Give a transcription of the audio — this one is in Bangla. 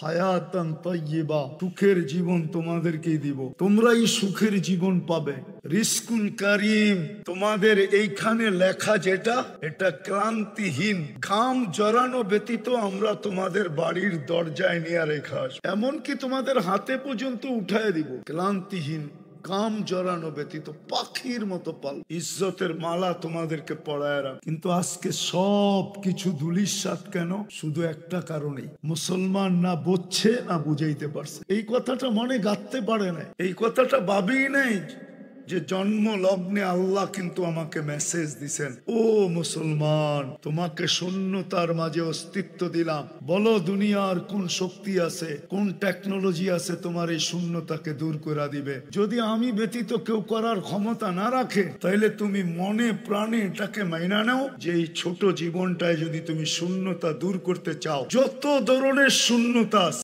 হায়াতান তাইয়্যিবা, সুখের জীবন তোমাদেরকেই দিব, তোমরাই সুখের জীবন পাবে। রিজকুন কারীম, তোমাদের এইখানে লেখা যেটা, এটা ক্লান্তিহীন, ঘাম জড়ানো ব্যতীত আমরা তোমাদের বাড়ির দরজায় নিয়ে রেখা আসবো, এমনকি তোমাদের হাতে পর্যন্ত উঠায় দিব, ক্লান্তিহীন, কাম জড়ানো ব্যতীত, পাখির মতো পাল, ইজ্জতের মালা তোমাদেরকে পড়ায় রাখ। কিন্তু আজকে সব কিছু ধুলিস্যাৎ কেন? শুধু একটা কারণেই, মুসলমান না বুঝছে না বুঝাইতে পারছে। এই কথাটা মনে গাঁথতে পারে না, এই কথাটা ভাবেই নাই যে জন্ম লগ্নে আল্লাহ কিন্তু আমাকে মেসেজ দিছেন, ও মুসলমান, তোমাকে শূন্যতার মাঝে অস্তিত্ব দিলাম, বলো দুনিয়ার কোন শক্তি আছে, কোন টেকনোলজি আছে তোমার এই শূন্যতাকে দূর করে দিবে। যদি আমি ব্যতীত কেউ করার ক্ষমতা না রাখে, তাইলে তুমি মনে প্রাণে এটাকে মাইনা নাও যে এই ছোট জীবনটায় যদি তুমি শূন্যতা দূর করতে চাও, যত ধরনের শূন্যতা